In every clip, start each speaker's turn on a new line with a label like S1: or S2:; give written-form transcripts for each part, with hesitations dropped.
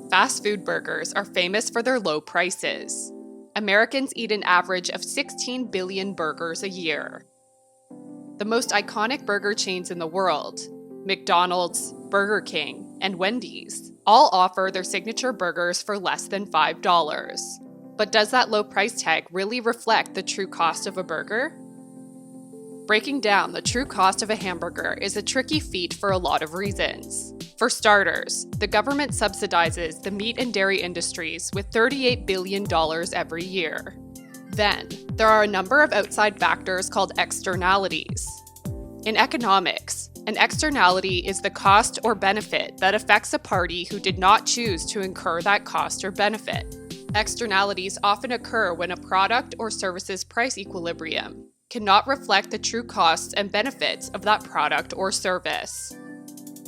S1: Fast food burgers are famous for their low prices. Americans eat an average of 16 billion burgers a year. The most iconic burger chains in the world, McDonald's, Burger King, and Wendy's, all offer their signature burgers for less than $5. But does that low price tag really reflect the true cost of a burger? Breaking down the true cost of a hamburger is a tricky feat for a lot of reasons. For starters, the government subsidizes the meat and dairy industries with $38 billion every year. Then, there are a number of outside factors called externalities. In economics, an externality is the cost or benefit that affects a party who did not choose to incur that cost or benefit. Externalities often occur when a product or service's price equilibrium cannot reflect the true costs and benefits of that product or service.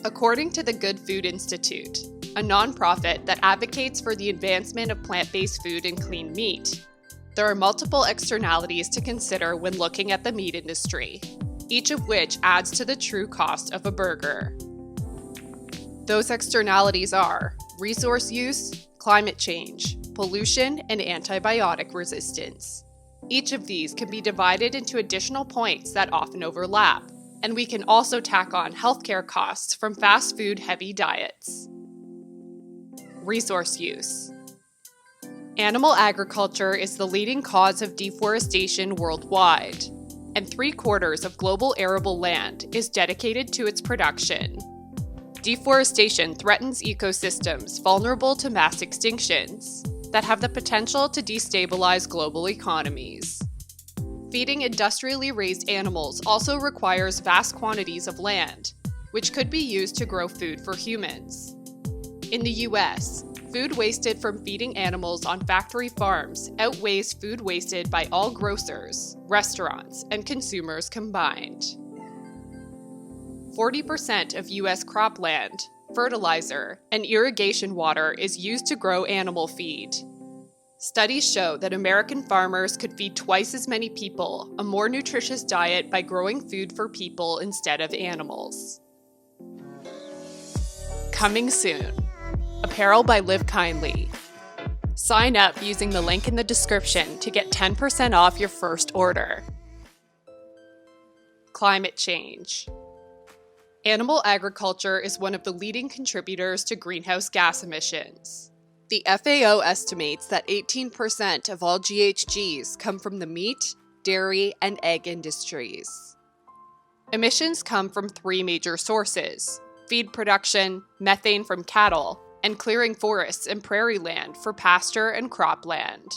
S1: According to the Good Food Institute, a nonprofit that advocates for the advancement of plant-based food and clean meat, there are multiple externalities to consider when looking at the meat industry, each of which adds to the true cost of a burger. Those externalities are resource use, climate change, pollution, and antibiotic resistance. Each of these can be divided into additional points that often overlap, and we can also tack on healthcare costs from fast food heavy diets. Resource use. Animal agriculture is the leading cause of deforestation worldwide, and 3/4 of global arable land is dedicated to its production. Deforestation threatens ecosystems vulnerable to mass extinctions that have the potential to destabilize global economies. Feeding industrially raised animals also requires vast quantities of land, which could be used to grow food for humans. In the US, food wasted from feeding animals on factory farms outweighs food wasted by all grocers, restaurants, and consumers combined. 40% of US cropland, fertilizer, and irrigation water is used to grow animal feed. Studies show that American farmers could feed twice as many people a more nutritious diet by growing food for people instead of animals. Coming soon. Apparel by LIVEKINDLY. Sign up using the link in the description to get 10% off your first order. Climate change. Animal agriculture is one of the leading contributors to greenhouse gas emissions. The FAO estimates that 18% of all GHGs come from the meat, dairy, and egg industries. Emissions come from 3 major sources: feed production, methane from cattle, and clearing forests and prairie land for pasture and cropland.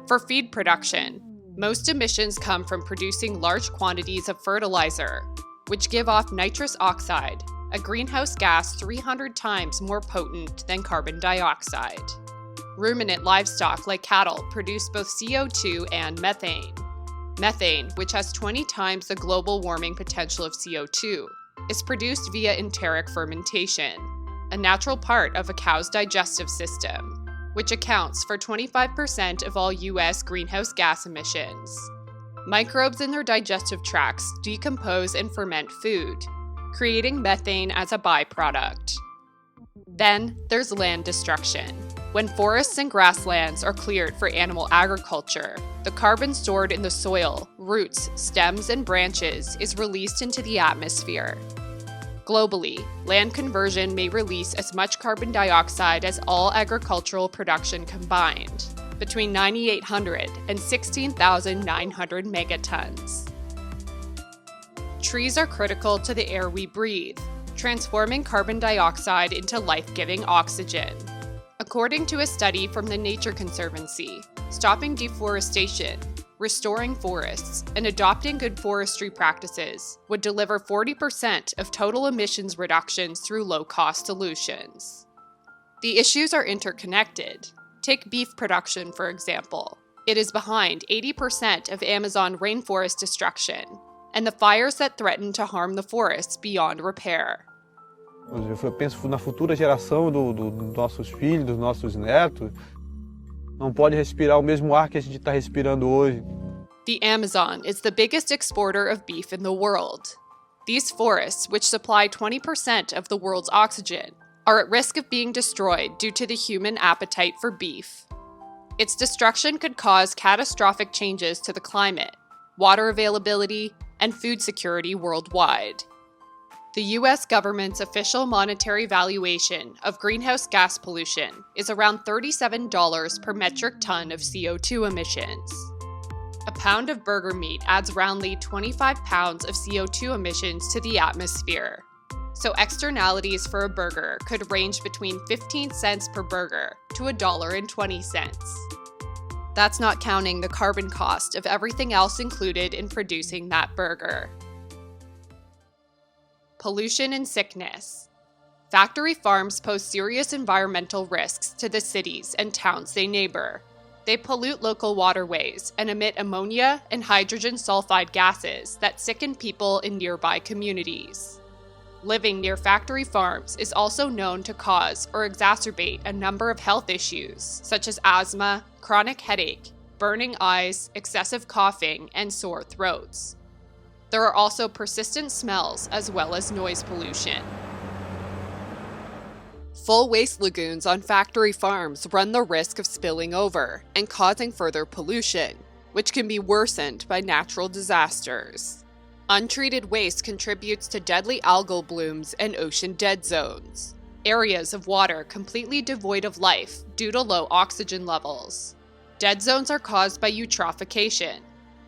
S1: For feed production, most emissions come from producing large quantities of fertilizer, which give off nitrous oxide, a greenhouse gas 300 times more potent than carbon dioxide. Ruminant livestock like cattle produce both CO2 and methane. Methane, which has 20 times the global warming potential of CO2, is produced via enteric fermentation, a natural part of a cow's digestive system, which accounts for 25% of all US greenhouse gas emissions. Microbes in their digestive tracts decompose and ferment food, creating methane as a byproduct. Then there's land destruction. When forests and grasslands are cleared for animal agriculture, the carbon stored in the soil, roots, stems, and branches is released into the atmosphere. Globally, land conversion may release as much carbon dioxide as all agricultural production combined, between 9,800 and 16,900 megatons. Trees are critical to the air we breathe, transforming carbon dioxide into life-giving oxygen. According to a study from the Nature Conservancy, stopping deforestation, restoring forests, and adopting good forestry practices would deliver 40% of total emissions reductions through low-cost solutions. The issues are interconnected. Take beef production, for example. It is behind 80% of Amazon rainforest destruction, and the fires that threaten to harm the forests beyond repair.
S2: Eu penso na futura geração dos nossos filhos, dos nossos netos, não pode respirar o mesmo ar que a gente está respirando hoje.
S1: The Amazon is the biggest exporter of beef in the world. These forests, which supply 20% of the world's oxygen, are at risk of being destroyed due to the human appetite for beef. Its destruction could cause catastrophic changes to the climate, water availability, and food security worldwide. The US government's official monetary valuation of greenhouse gas pollution is around $37 per metric ton of CO2 emissions. A pound of burger meat adds roundly 25 pounds of CO2 emissions to the atmosphere. So externalities for a burger could range between 15 cents per burger to $1.20. That's not counting the carbon cost of everything else included in producing that burger. Pollution and sickness. Factory farms pose serious environmental risks to the cities and towns they neighbor. They pollute local waterways and emit ammonia and hydrogen sulfide gases that sicken people in nearby communities. Living near factory farms is also known to cause or exacerbate a number of health issues, such as asthma, chronic headache, burning eyes, excessive coughing, and sore throats. There are also persistent smells as well as noise pollution. Full waste lagoons on factory farms run the risk of spilling over and causing further pollution, which can be worsened by natural disasters. Untreated waste contributes to deadly algal blooms and ocean dead zones, areas of water completely devoid of life due to low oxygen levels. Dead zones are caused by eutrophication,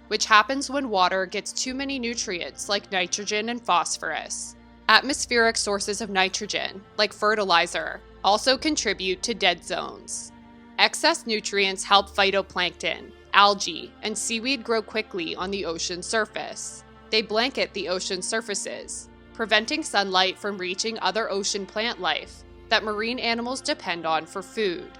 S1: which happens when water gets too many nutrients like nitrogen and phosphorus. Atmospheric sources of nitrogen, like fertilizer, also contribute to dead zones. Excess nutrients help phytoplankton, algae, and seaweed grow quickly on the ocean surface. They blanket the ocean surfaces, preventing sunlight from reaching other ocean plant life that marine animals depend on for food.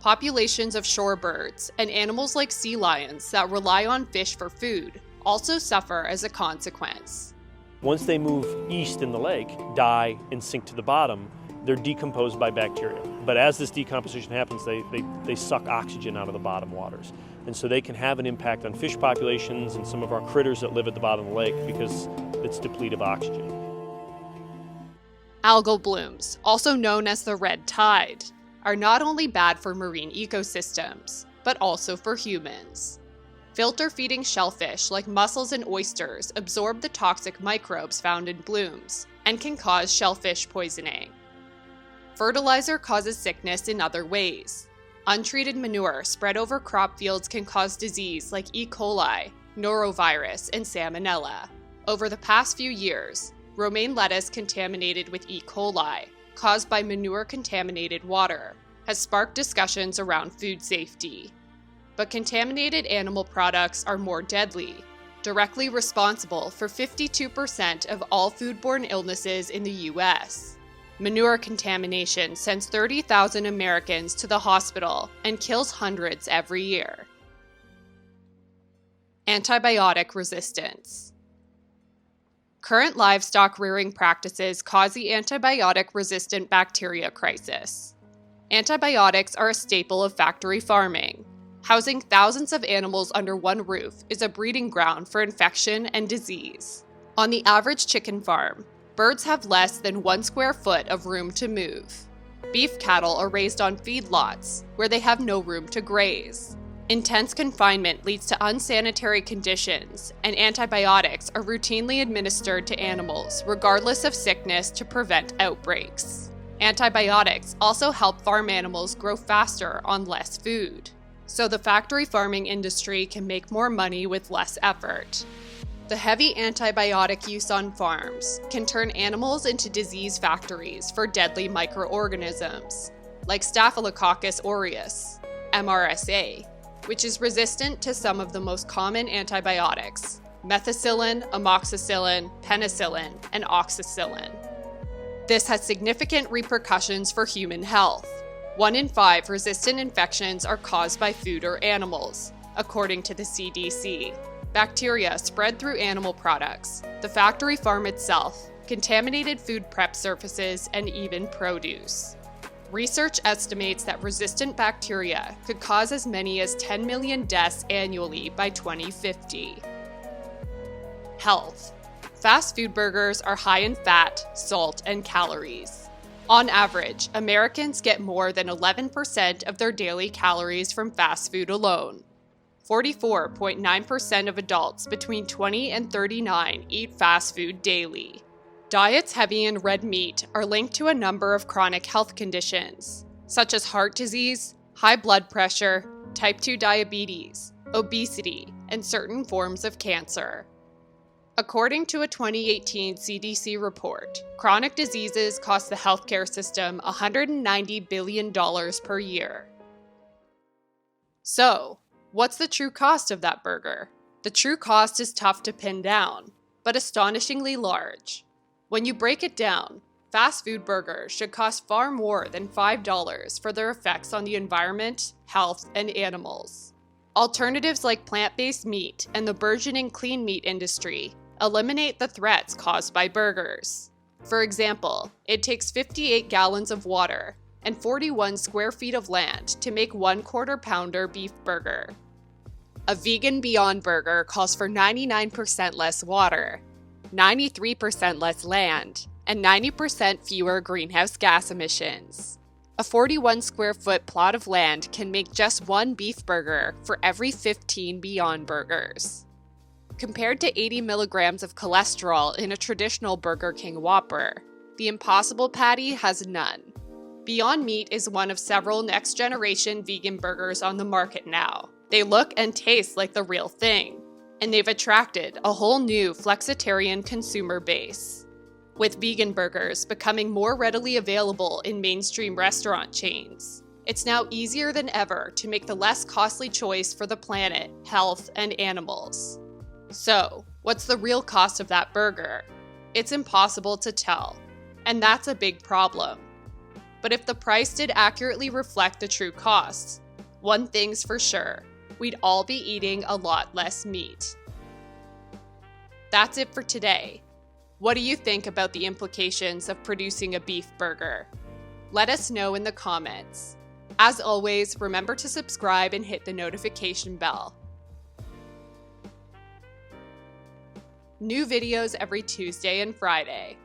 S1: Populations of shorebirds and animals like sea lions that rely on fish for food also suffer as a consequence.
S3: Once they move east in the lake, die and sink to the bottom, they're decomposed by bacteria. But as this decomposition happens, they suck oxygen out of the bottom waters. And so they can have an impact on fish populations and some of our critters that live at the bottom of the lake because it's depleted of oxygen.
S1: Algal blooms, also known as the red tide, are not only bad for marine ecosystems, but also for humans. Filter-feeding shellfish like mussels and oysters absorb the toxic microbes found in blooms and can cause shellfish poisoning. Fertilizer causes sickness in other ways. Untreated manure spread over crop fields can cause disease like E. coli, norovirus, and salmonella. Over the past few years, romaine lettuce contaminated with E. coli, caused by manure-contaminated water, has sparked discussions around food safety. But contaminated animal products are more deadly, directly responsible for 52% of all foodborne illnesses in the US. Manure contamination sends 30,000 Americans to the hospital and kills hundreds every year. Antibiotic resistance. Current livestock rearing practices cause the antibiotic-resistant bacteria crisis. Antibiotics are a staple of factory farming. Housing thousands of animals under one roof is a breeding ground for infection and disease. On the average chicken farm, birds have less than 1 square foot of room to move. Beef cattle are raised on feedlots, where they have no room to graze. Intense confinement leads to unsanitary conditions, and antibiotics are routinely administered to animals, regardless of sickness, to prevent outbreaks. Antibiotics also help farm animals grow faster on less food, so the factory farming industry can make more money with less effort. The heavy antibiotic use on farms can turn animals into disease factories for deadly microorganisms, like Staphylococcus aureus, MRSA, which is resistant to some of the most common antibiotics: methicillin, amoxicillin, penicillin, and oxacillin. This has significant repercussions for human health. 1 in 5 resistant infections are caused by food or animals, according to the CDC. Bacteria spread through animal products, the factory farm itself, contaminated food prep surfaces, and even produce. Research estimates that resistant bacteria could cause as many as 10 million deaths annually by 2050. Health. Fast food burgers are high in fat, salt, and calories. On average, Americans get more than 11% of their daily calories from fast food alone. 44.9% of adults between 20 and 39 eat fast food daily. Diets heavy in red meat are linked to a number of chronic health conditions, such as heart disease, high blood pressure, type 2 diabetes, obesity, and certain forms of cancer. According to a 2018 CDC report, chronic diseases cost the healthcare system $190 billion per year. So, what's the true cost of that burger? The true cost is tough to pin down, but astonishingly large. When you break it down, fast food burgers should cost far more than $5 for their effects on the environment, health, and animals. Alternatives like plant-based meat and the burgeoning clean meat industry eliminate the threats caused by burgers. For example, it takes 58 gallons of water and 41 square feet of land to make 1/4 pounder beef burger. A vegan Beyond Burger calls for 99% less water, 93% less land, and 90% fewer greenhouse gas emissions. A 41 square foot plot of land can make just one beef burger for every 15 Beyond Burgers. Compared to 80 milligrams of cholesterol in a traditional Burger King Whopper, the Impossible Patty has none. Beyond Meat is one of several next-generation vegan burgers on the market now. They look and taste like the real thing, and they've attracted a whole new flexitarian consumer base. With vegan burgers becoming more readily available in mainstream restaurant chains, it's now easier than ever to make the less costly choice for the planet, health, and animals. So, what's the real cost of that burger? It's impossible to tell, and that's a big problem. But if the price did accurately reflect the true costs, one thing's for sure, we'd all be eating a lot less meat. That's it for today. What do you think about the implications of producing a beef burger? Let us know in the comments. As always, remember to subscribe and hit the notification bell. New videos every Tuesday and Friday.